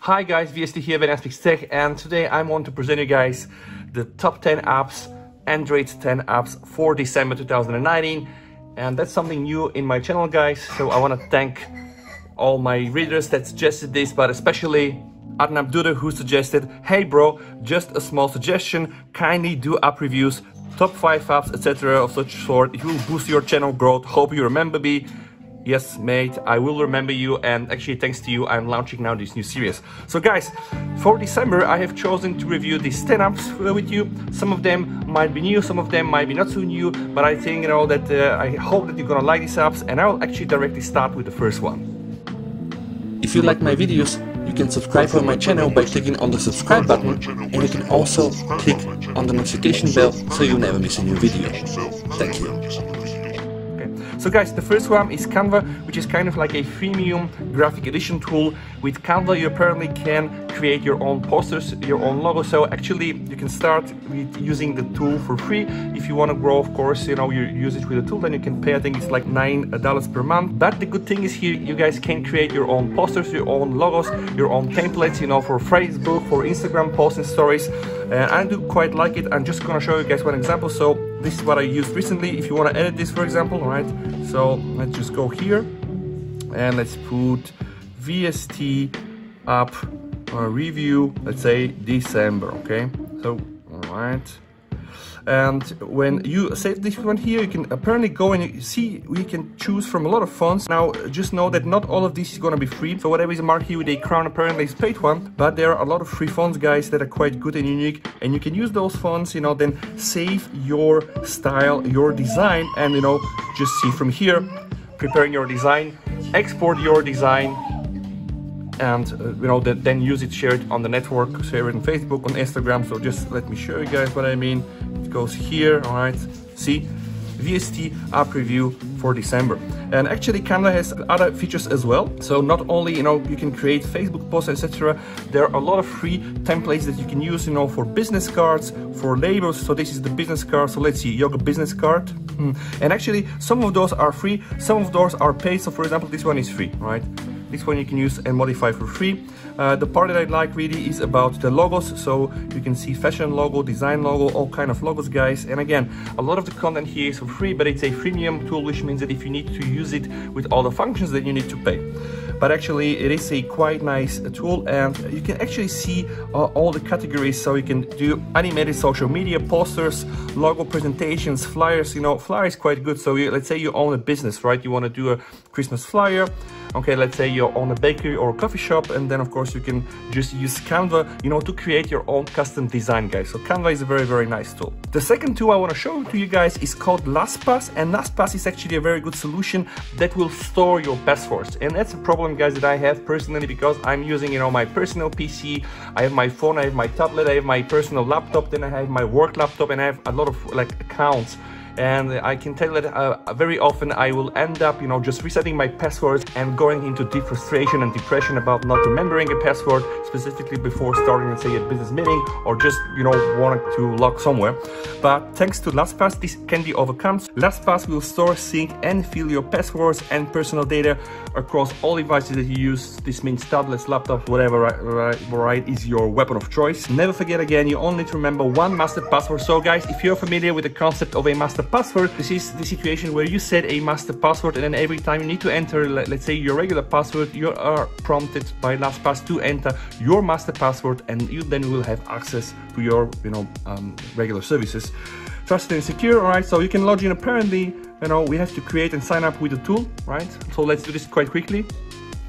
Hi guys, VST here, Velian Speaks Tech, and today I want to present you guys the top 10 apps, Android 10 apps for December 2019, and that's something new in my channel, guys. So I want to thank all my readers that suggested this, but especially Adnan Duda, who suggested, hey bro, just a small suggestion, kindly do app reviews, top 5 apps, etc. of such sort. It will boost your channel growth. Hope you remember me. Yes, mate, I will remember you, and actually thanks to you, I'm launching now this new series. So guys, for December, I have chosen to review these 10 apps with you. Some of them might be new, some of them might be not so new, but I think, you know, that I hope that you're gonna like these apps, and I will actually directly start with the first one. If you like my videos, you can subscribe on my channel by clicking on the subscribe button, and you can also click on the notification bell so you never miss a new video. Thank you. So guys, the first one is Canva, which is kind of like a freemium graphic edition tool. With Canva, you apparently can create your own posters, your own logo. So actually, you can start with using the tool for free. If you want to grow, of course, you know, you use it with the tool, then you can pay, I think it's like $9 per month. But the good thing is here, you guys can create your own posters, your own logos, your own templates, you know, for Facebook, for Instagram posts and stories. I do quite like it. I'm just gonna show you guys one example. So this is what I used recently. If you want to edit this, for example, all right? So let's just go here and let's put VST app review, let's say December, okay? So, all right. And when you save this one here, you can apparently go and you see we can choose from a lot of fonts. Now, just know that not all of this is going to be free. So whatever is marked here with a crown apparently is paid one, but there are a lot of free fonts, guys, that are quite good and unique. And you can use those fonts, you know, then save your style, your design, and, you know, just see from here, preparing your design, export your design, and you know, then use it, share it on the network, share it on Facebook, on Instagram. So just let me show you guys what I mean. It goes here, all right? See, VST app review for December. And actually Canva has other features as well. So not only, you know, you can create Facebook posts, etc. There are a lot of free templates that you can use, you know, for business cards, for labels. So this is the business card. So let's see, yoga business card. And actually some of those are free, some of those are paid. So for example, this one is free, right? This one you can use and modify for free. The part that I like really is about the logos. So you can see fashion logo, design logo, all kind of logos, guys. And again, a lot of the content here is for free, but it's a freemium tool, which means that if you need to use it with all the functions, then you need to pay. But actually it is a quite nice tool, and you can actually see all the categories. So you can do animated social media, posters, logo presentations, flyers. You know, flyer is quite good. So let's say you own a business, right? You want to do a Christmas flyer. Okay, let's say you own a bakery or a coffee shop, and then of course you can just use Canva, you know, to create your own custom design, guys. So Canva is a very, very nice tool. The second tool I want to show to you guys is called LastPass, and LastPass is actually a very good solution that will store your passwords. And that's a problem, guys, that I have personally, because I'm using, you know, my personal PC, I have my phone, I have my tablet, I have my personal laptop, then I have my work laptop, and I have a lot of like accounts. And I can tell that very often I will end up, you know, just resetting my passwords and going into deep frustration and depression about not remembering a password, specifically before starting, let's say, a business meeting, or just, you know, wanting to log somewhere. But thanks to LastPass, this can be overcome. LastPass will store, sync, and fill your passwords and personal data across all devices that you use. This means tablets, laptops, whatever, right, is your weapon of choice. Never forget, again, you only need to remember one master password. So guys, if you're familiar with the concept of a master password, this is the situation where you set a master password, and then every time you need to enter, let's say, your regular password, you are prompted by LastPass to enter your master password, and you then will have access to your, you know, regular services. Trusted and secure, all right? So you can log in. Apparently, you know, we have to create and sign up with the tool, right? So let's do this quite quickly.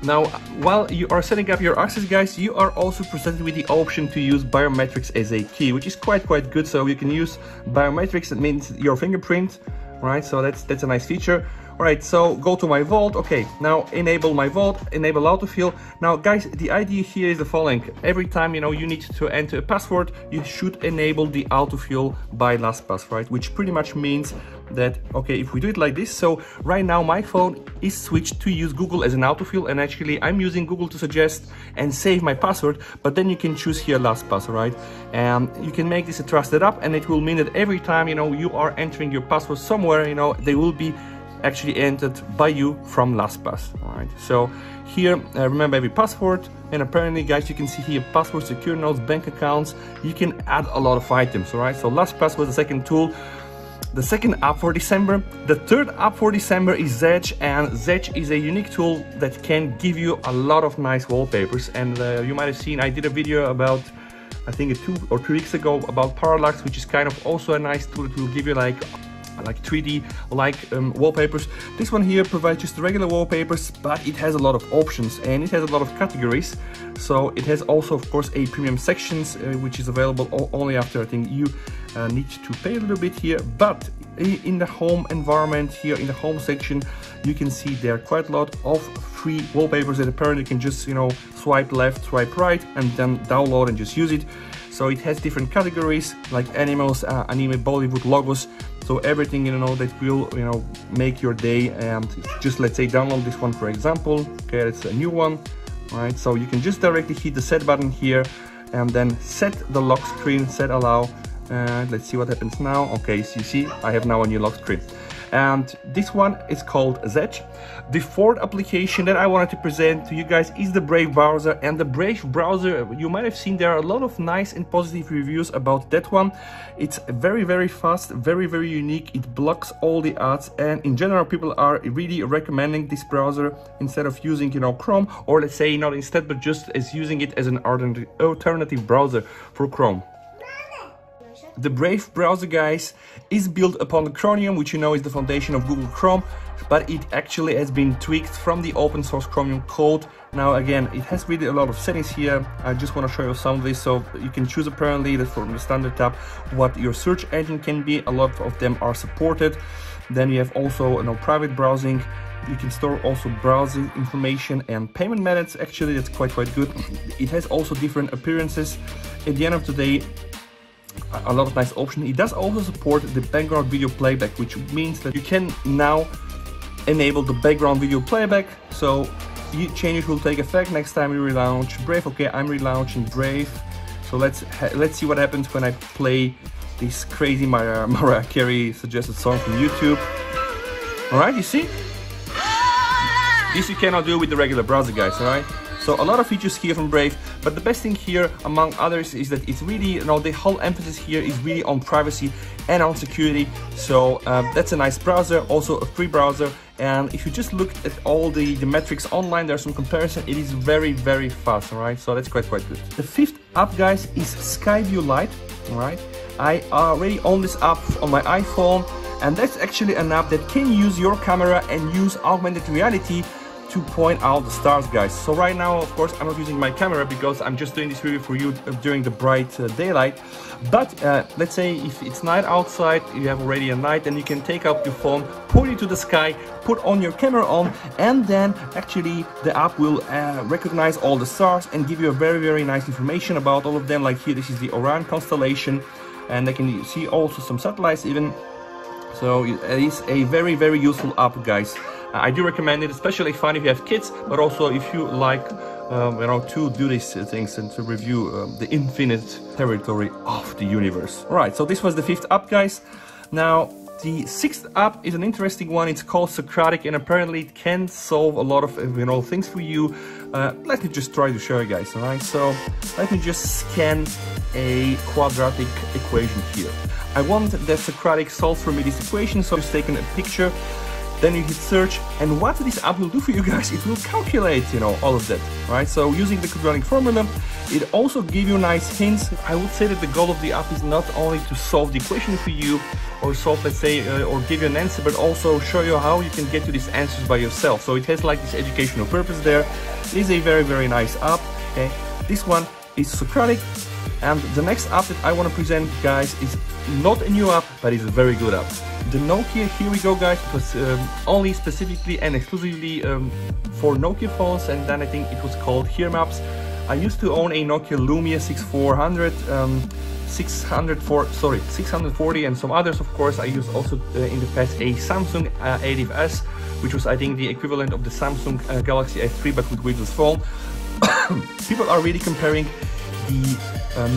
Now, while you are setting up your access, guys, you are also presented with the option to use biometrics as a key, which is quite good. So you can use biometrics, that means your fingerprint, right? So that's a nice feature. All right, so go to my vault. Okay, now enable my vault, enable autofill. Now, guys, the idea here is the following. Every time, you know, you need to enter a password, you should enable the autofill by LastPass, right? Which pretty much means that, okay, if we do it like this, so right now my phone is switched to use Google as an autofill, and actually I'm using Google to suggest and save my password, but then you can choose here LastPass, right? And you can make this a trusted app, and it will mean that every time, you know, you are entering your password somewhere, you know, they will be actually entered by you from LastPass. All right, so here remember every password, and apparently guys you can see here password, secure notes, bank accounts. You can add a lot of items. All right, so LastPass was the second tool. The second app for December. The third app for December is Zedge, and Zedge is a unique tool that can give you a lot of nice wallpapers. And you might have seen I did a video about, I think 2 or 3 weeks ago, about Parallax, which is kind of also a nice tool that will give you like 3D like wallpapers. This one here provides just regular wallpapers, but it has a lot of options and it has a lot of categories. So it has also of course a premium sections which is available only after I think you need to pay a little bit here. But in the home environment here, in the home section, you can see there are quite a lot of free wallpapers that apparently you can just, you know, swipe left, swipe right, and then download and just use it. So it has different categories like animals, anime, Bollywood, logos. So everything, you know, that will, you know, make your day. And just let's say download this one for example. Okay, it's a new one. All right, so you can just directly hit the set button here and then set the lock screen, set allow. Let's see what happens now. Okay, so you see I have now a new lock screen, and this one is called Zedge. The fourth application that I wanted to present to you guys is the Brave browser. And the Brave browser, you might have seen there are a lot of nice and positive reviews about that one. It's very fast, very unique. It blocks all the ads, and in general people are really recommending this browser instead of using, you know, Chrome, or let's say not instead but just as using it as an alternative browser for Chrome. The Brave browser, guys, is built upon the Chromium, which you know is the foundation of Google Chrome, but it actually has been tweaked from the open source Chromium code. Now again, it has really a lot of settings here. I just want to show you some of this. So you can choose apparently that from the standard tab what your search engine can be. A lot of them are supported. Then you have also, you know, private browsing. You can store also browsing information and payment methods. Actually, that's quite good. It has also different appearances. At the end of the day, a lot of nice options. It does also support the background video playback, which means that you can now enable the background video playback. So changes will take effect next time you relaunch Brave. Okay, I'm relaunching Brave. So let's see what happens when I play this crazy Mariah Carey suggested song from YouTube. All right, you see? This you cannot do with the regular browser, guys. All right. So a lot of features here from Brave, but the best thing here among others is that it's really, you know, the whole emphasis here is really on privacy and on security. So that's a nice browser, also a free browser. And if you just look at all the metrics online, there's some comparison. It is very fast, all right? So that's quite good. The fifth app, guys, is SkyView Lite, all right? I already own this app on my iPhone, and that's actually an app that can use your camera and use augmented reality to point out the stars, guys. So right now, of course, I'm not using my camera because I'm just doing this review for you during the bright daylight. But let's say if it's night outside, you have already a night, and you can take out your phone, point it to the sky, put on your camera on, and then actually the app will recognize all the stars and give you a very nice information about all of them. Like here, this is the Orion constellation, and they can see also some satellites even. So it is a very useful app, guys. I do recommend it, especially fun if you have kids, but also if you like, you know, to do these things and to review the infinite territory of the universe. All right, so this was the fifth app, guys. Now, the sixth app is an interesting one. It's called Socratic, and apparently it can solve a lot of, you know, things for you. Let me just try to show you guys. All right, so let me just scan a quadratic equation here. I want that Socratic solves for me this equation, so I've taken a picture. Then you hit search, and what this app will do for you guys, it will calculate, you know, all of that, right? So using the quadratic formula, it also gives you nice hints. I would say that the goal of the app is not only to solve the equation for you, or solve, let's say, or give you an answer, but also show you how you can get to these answers by yourself. So it has like this educational purpose there. It is a very nice app, okay? This one is Socratic. And the next app that I want to present, guys, is not a new app, but it's a very good app. The Nokia Here We Go, guys, was only specifically and exclusively for Nokia phones, and then I think it was called Here Maps. I used to own a Nokia Lumia 640 and some others, of course. I used also in the past a Samsung A80s, which was, I think, the equivalent of the Samsung Galaxy S3, but with Windows Phone. People are really comparing the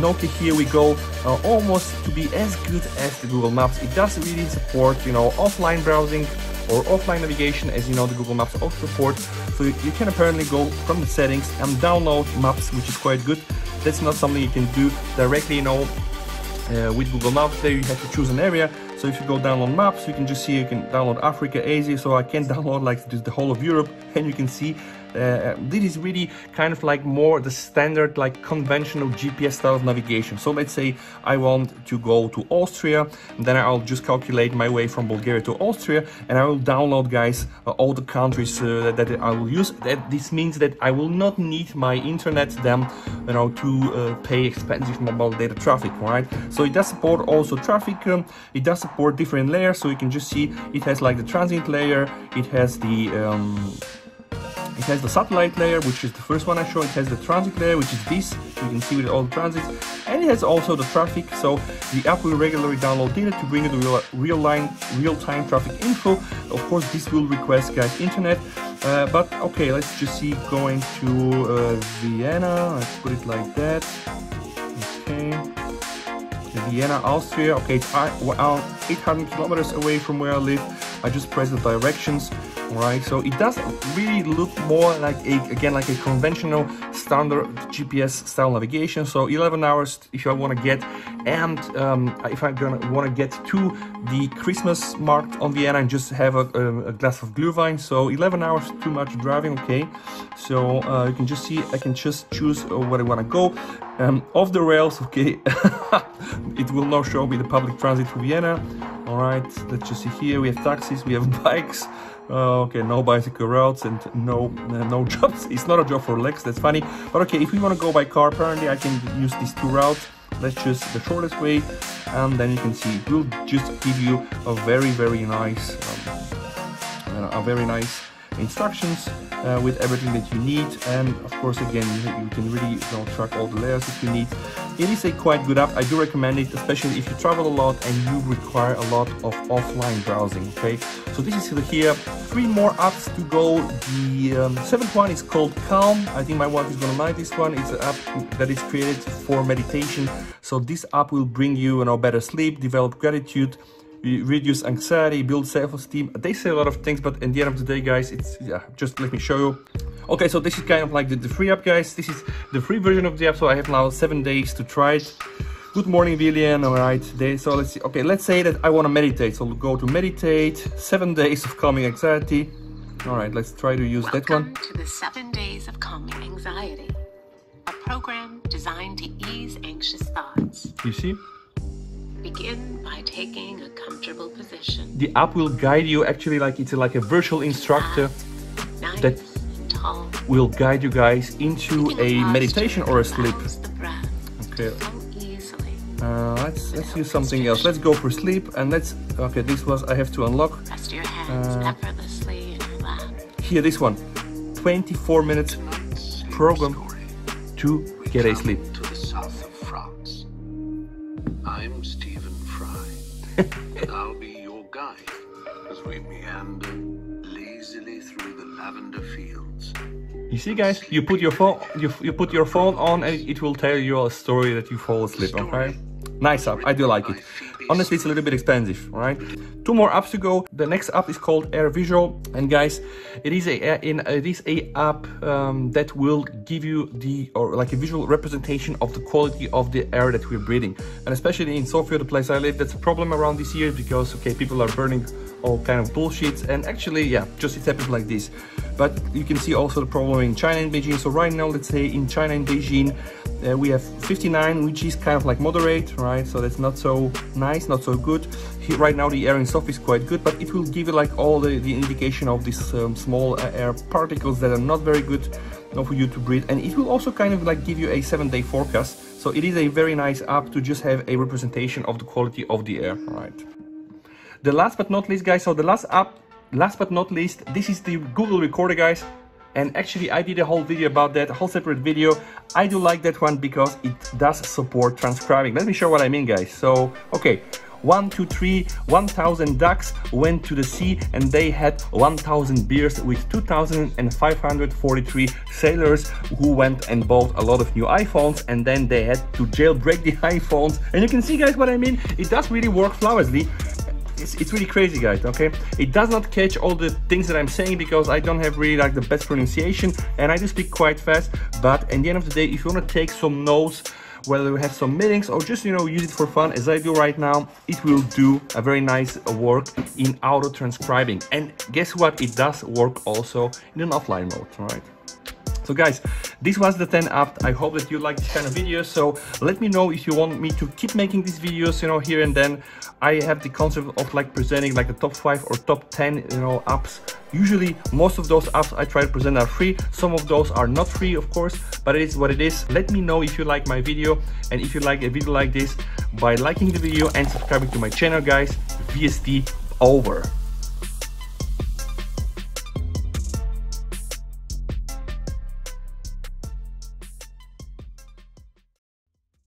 Nokia Here We Go almost to be as good as the Google Maps. It does really support, you know, offline browsing, or offline navigation, as you know the Google Maps also support. So you can apparently go from the settings and download maps, which is quite good. That's not something you can do directly, you know, with Google Maps. There you have to choose an area. So if you go download maps, you can just see you can download Africa, Asia. So I can download like the whole of Europe, and you can see this is really kind of like more the standard, like conventional GPS style of navigation. So let's say I want to go to Austria, and then I'll just calculate my way from Bulgaria to Austria, and I will download, guys, all the countries that I will use. This means that I will not need my internet then, you know, to pay expensive mobile data traffic, right? So it does support also traffic. It does support different layers. So you can just see it has like the transit layer. It has the satellite layer, which is the first one I showed. It has the transit layer, which is this. You can see with all the transits, and it has also the traffic. So the app will regularly download data to bring you the real-time traffic info. Of course, this will request, guys, internet. But okay, let's just see going to Vienna. Let's put it like that. Okay. Vienna, Austria. Okay, it's 800 kilometers away from where I live. I just press the directions. Right, so it does really look more like like a conventional standard GPS style navigation. So 11 hours if I want to get, and if I'm gonna want to get to the Christmas market on Vienna and just have a glass of Glühwein. So 11 hours too much driving. Okay, so you can just see I can just choose where I want to go. Off the rails. Okay, it will now show me the public transit to Vienna. All right, let's just see here. We have taxis, we have bikes. Okay, no bicycle routes and no jobs. It's not a job for Lex, that's funny. But okay, if we want to go by car, apparently I can use these two routes. Let's choose the shortest way, and then you can see it will just give you a very nice, instructions with everything that you need. And of course, again, you can really track all the layers if you need. It is a quite good app. I do recommend it, especially if you travel a lot and you require a lot of offline browsing. Okay, so this is here. 3 more apps to go. The 7th one is called Calm. I think my wife is gonna like this one. It's an app that is created for meditation. So this app will bring you, better sleep, develop gratitude, reduce anxiety, build self-esteem. They say a lot of things, but at the end of the day, guys, it's just let me show you. Okay, so this is kind of like the free app, guys. This is the free version of the app, so I have now 7 days to try it. Good morning, Velian. All right, so let's see. Okay, let's say that I want to meditate. So we'll go to meditate, 7 days of calming anxiety. All right, let's try to use that one. Welcome to the 7 days of calming anxiety, a program designed to ease anxious thoughts. You see? Begin by taking a comfortable position. The app will guide you, actually, like it's like a virtual instructor that will guide you guys into a meditation or a sleep. Okay. Let's use something else. Let's go for sleep, and okay, this was I have to unlock. Rest your hands effortlessly in your lap. Here, this one, 24 minutes program to get a sleep. To the south of France. I'm Stephen Fry, and I'll be your guide as we meander lazily through the lavender fields. You see, guys, you put your phone, you put your phone on, and it will tell you a story that you fall asleep. Okay, nice app. I do like it. Honestly, it's a little bit expensive, right? 2 more apps to go. The next app is called Air Visual, and guys, it is a app that will give you like a visual representation of the quality of the air that we're breathing. And especially in Sofia, the place I live, that's a problem around this year because people are burning all kind of bullshit, and actually, just it happens like this. But you can see also the problem in China and Beijing. So right now, let's say in China and Beijing, we have 59, which is kind of like moderate, right? So that's not so nice, not so good. Here, right now, the air in Sofia is quite good, but it will give you like all the indication of these small air particles that are not very good for you to breathe. And it will also kind of like give you a 7-day forecast. So it is a very nice app to just have a representation of the quality of the air, right? The last but not least, guys, so the last but not least, this is the Google Recorder, guys. And actually, I did a whole video about that, a whole separate video. I do like that one because it does support transcribing. Let me show what I mean, guys. So, okay, 1, 2, 3, 1,000 ducks went to the sea, and they had 1,000 beers with 2,543 sailors who went and bought a lot of new iPhones, and then they had to jailbreak the iPhones. And you can see, guys, what I mean. It does really work flawlessly. it's really crazy, guys. Okay, it does not catch all the things that I'm saying because I don't have really like the best pronunciation and I do speak quite fast. But at the end of the day, if you want to take some notes, whether we have some meetings or just, you know, use it for fun as I do right now, it will do a very nice work in auto transcribing. And guess what? It does work also in an offline mode, all right? So guys, this was the 10 app. I hope that you like this kind of videos. So let me know if you want me to keep making these videos, you know, here and then. I have the concept of like presenting like the top 5 or top 10, you know, apps. Usually most of those apps I try to present are free. Some of those are not free, of course, but it is what it is. Let me know if you like my video and if you like a video like this by liking the video and subscribing to my channel, guys. VST over.